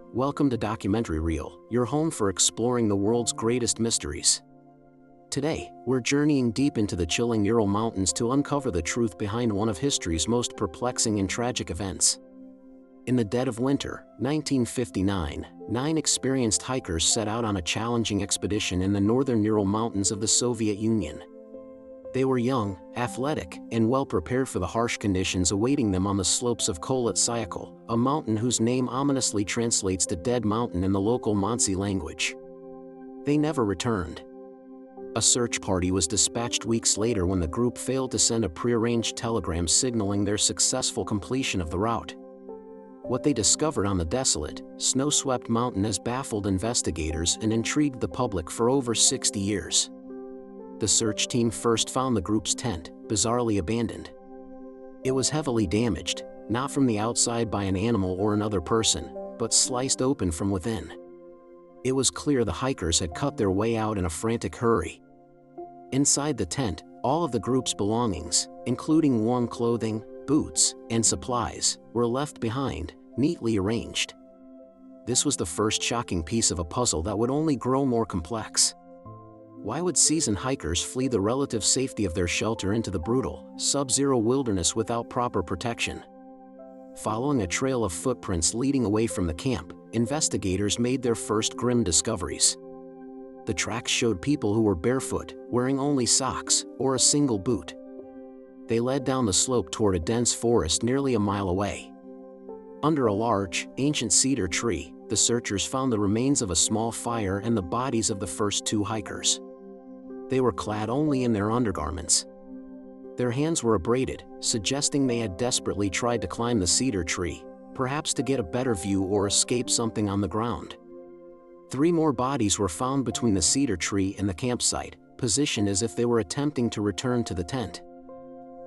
Welcome to Documentary Reel, your home for exploring the world's greatest mysteries. Today, we're journeying deep into the chilling Ural Mountains to uncover the truth behind one of history's most perplexing and tragic events. In the dead of winter, 1959, 9 experienced hikers set out on a challenging expedition in the northern Ural Mountains of the Soviet Union. They were young, athletic, and well prepared for the harsh conditions awaiting them on the slopes of Kholat-Syakhl, a mountain whose name ominously translates to Dead Mountain in the local Mansi language. They never returned. A search party was dispatched weeks later when the group failed to send a prearranged telegram signaling their successful completion of the route. What they discovered on the desolate, snow-swept mountain has baffled investigators and intrigued the public for over 60 years. The search team first found the group's tent, bizarrely abandoned. It was heavily damaged, not from the outside by an animal or another person, but sliced open from within. It was clear the hikers had cut their way out in a frantic hurry. Inside the tent, all of the group's belongings, including warm clothing, boots, and supplies, were left behind, neatly arranged. This was the first shocking piece of a puzzle that would only grow more complex. Why would seasoned hikers flee the relative safety of their shelter into the brutal, sub-zero wilderness without proper protection? Following a trail of footprints leading away from the camp, investigators made their first grim discoveries. The tracks showed people who were barefoot, wearing only socks, or a single boot. They led down the slope toward a dense forest nearly a mile away. Under a large, ancient cedar tree, the searchers found the remains of a small fire and the bodies of the first 2 hikers. They were clad only in their undergarments. Their hands were abraded, suggesting they had desperately tried to climb the cedar tree, perhaps to get a better view or escape something on the ground. 3 more bodies were found between the cedar tree and the campsite, positioned as if they were attempting to return to the tent.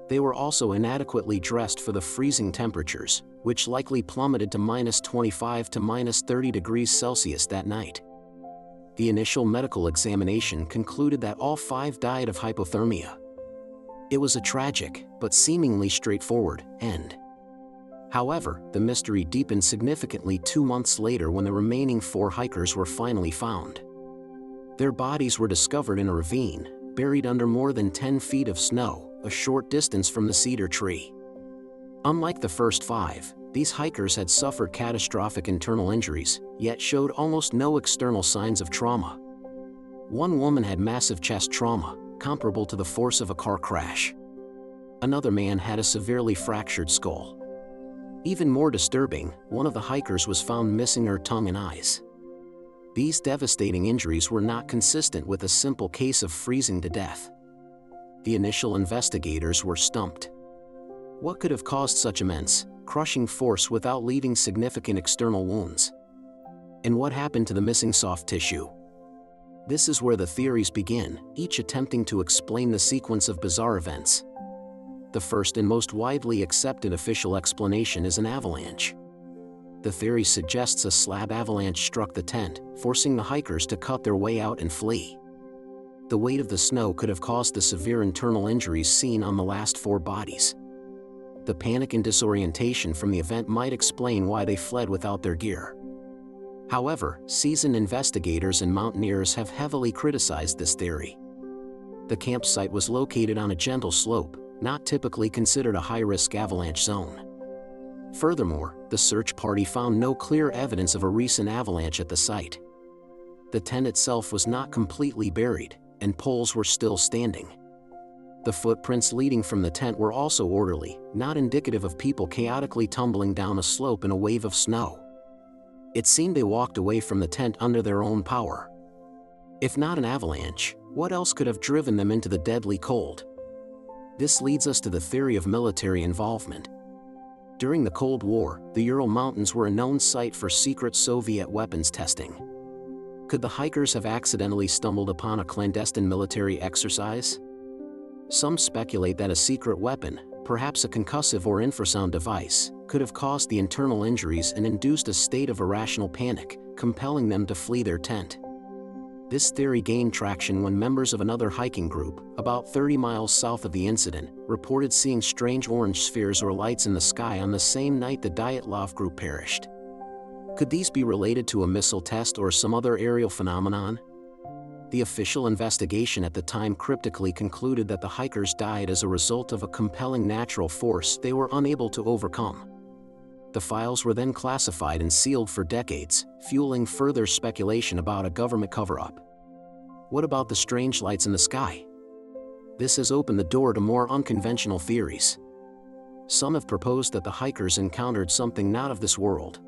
They were also inadequately dressed for the freezing temperatures, which likely plummeted to -25 to -30 degrees Celsius that night. The initial medical examination concluded that all 5 died of hypothermia. It was a tragic, but seemingly straightforward, end. However, the mystery deepened significantly 2 months later when the remaining 4 hikers were finally found. Their bodies were discovered in a ravine, buried under more than 10 feet of snow, a short distance from the cedar tree. Unlike the first 5, these hikers had suffered catastrophic internal injuries, yet showed almost no external signs of trauma. One woman had massive chest trauma, comparable to the force of a car crash. Another man had a severely fractured skull. Even more disturbing, one of the hikers was found missing her tongue and eyes. These devastating injuries were not consistent with a simple case of freezing to death. The initial investigators were stumped. What could have caused such immense, crushing force without leaving significant external wounds? And what happened to the missing soft tissue? This is where the theories begin, each attempting to explain the sequence of bizarre events. The first and most widely accepted official explanation is an avalanche. The theory suggests a slab avalanche struck the tent, forcing the hikers to cut their way out and flee. The weight of the snow could have caused the severe internal injuries seen on the last 4 bodies. The panic and disorientation from the event might explain why they fled without their gear. However, seasoned investigators and mountaineers have heavily criticized this theory. The campsite was located on a gentle slope, not typically considered a high-risk avalanche zone. Furthermore, the search party found no clear evidence of a recent avalanche at the site. The tent itself was not completely buried, and poles were still standing. The footprints leading from the tent were also orderly, not indicative of people chaotically tumbling down a slope in a wave of snow. It seemed they walked away from the tent under their own power. If not an avalanche, what else could have driven them into the deadly cold? This leads us to the theory of military involvement. During the Cold War, the Ural Mountains were a known site for secret Soviet weapons testing. Could the hikers have accidentally stumbled upon a clandestine military exercise? Some speculate that a secret weapon, perhaps a concussive or infrasound device, could have caused the internal injuries and induced a state of irrational panic, compelling them to flee their tent. This theory gained traction when members of another hiking group, about 30 miles south of the incident, reported seeing strange orange spheres or lights in the sky on the same night the Dyatlov group perished. Could these be related to a missile test or some other aerial phenomenon? The official investigation at the time cryptically concluded that the hikers died as a result of a compelling natural force they were unable to overcome. The files were then classified and sealed for decades, fueling further speculation about a government cover-up. What about the strange lights in the sky? This has opened the door to more unconventional theories. Some have proposed that the hikers encountered something not of this world.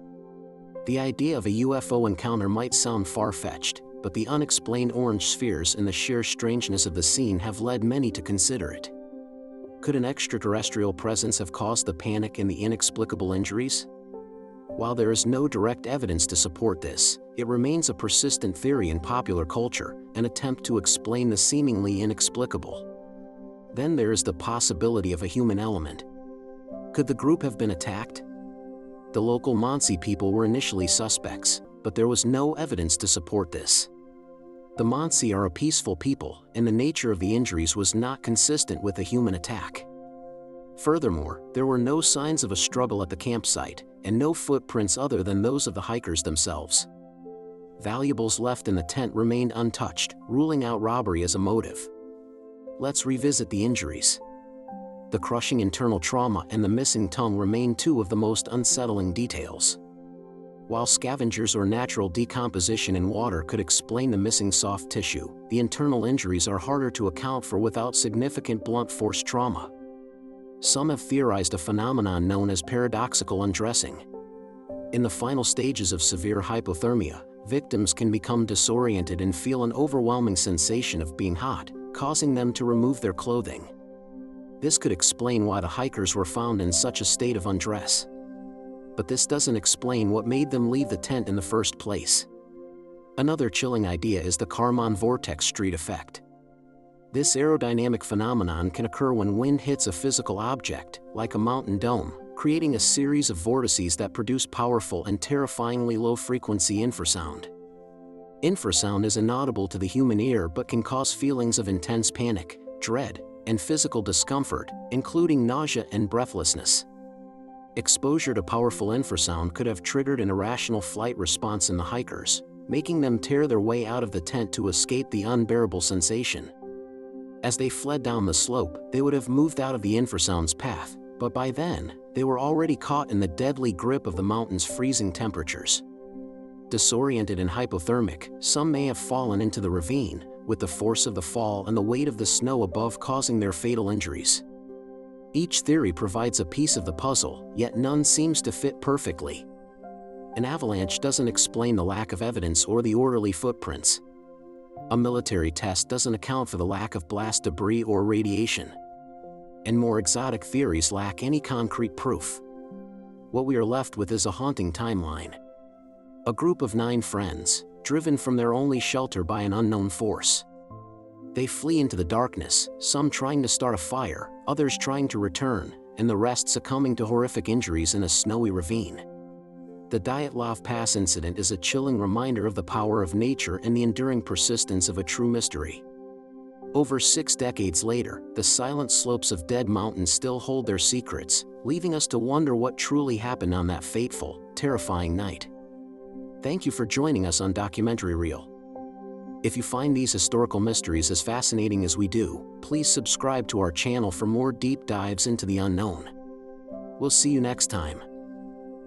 The idea of a UFO encounter might sound far-fetched, but the unexplained orange spheres and the sheer strangeness of the scene have led many to consider it. Could an extraterrestrial presence have caused the panic and the inexplicable injuries? While there is no direct evidence to support this, it remains a persistent theory in popular culture, an attempt to explain the seemingly inexplicable. Then there is the possibility of a human element. Could the group have been attacked? The local Mansi people were initially suspects, but there was no evidence to support this. The Mansi are a peaceful people, and the nature of the injuries was not consistent with a human attack. Furthermore, there were no signs of a struggle at the campsite, and no footprints other than those of the hikers themselves. Valuables left in the tent remained untouched, ruling out robbery as a motive. Let's revisit the injuries. The crushing internal trauma and the missing tongue remain two of the most unsettling details. While scavengers or natural decomposition in water could explain the missing soft tissue, the internal injuries are harder to account for without significant blunt force trauma. Some have theorized a phenomenon known as paradoxical undressing. In the final stages of severe hypothermia, victims can become disoriented and feel an overwhelming sensation of being hot, causing them to remove their clothing. This could explain why the hikers were found in such a state of undress. But this doesn't explain what made them leave the tent in the first place. Another chilling idea is the Kármán vortex street effect. This aerodynamic phenomenon can occur when wind hits a physical object, like a mountain dome, creating a series of vortices that produce powerful and terrifyingly low-frequency infrasound. Infrasound is inaudible to the human ear but can cause feelings of intense panic, dread, and physical discomfort, including nausea and breathlessness. Exposure to powerful infrasound could have triggered an irrational flight response in the hikers, making them tear their way out of the tent to escape the unbearable sensation. As they fled down the slope, they would have moved out of the infrasound's path, but by then, they were already caught in the deadly grip of the mountain's freezing temperatures. Disoriented and hypothermic, some may have fallen into the ravine, with the force of the fall and the weight of the snow above causing their fatal injuries. Each theory provides a piece of the puzzle, yet none seems to fit perfectly. An avalanche doesn't explain the lack of evidence or the orderly footprints. A military test doesn't account for the lack of blast debris or radiation. And more exotic theories lack any concrete proof. What we are left with is a haunting timeline. A group of 9 friends, driven from their only shelter by an unknown force. They flee into the darkness, some trying to start a fire, others trying to return, and the rest succumbing to horrific injuries in a snowy ravine. The Dyatlov Pass incident is a chilling reminder of the power of nature and the enduring persistence of a true mystery. Over 6 decades later, the silent slopes of Dead Mountain still hold their secrets, leaving us to wonder what truly happened on that fateful, terrifying night. Thank you for joining us on Documentary Reel. If you find these historical mysteries as fascinating as we do, please subscribe to our channel for more deep dives into the unknown. We'll see you next time.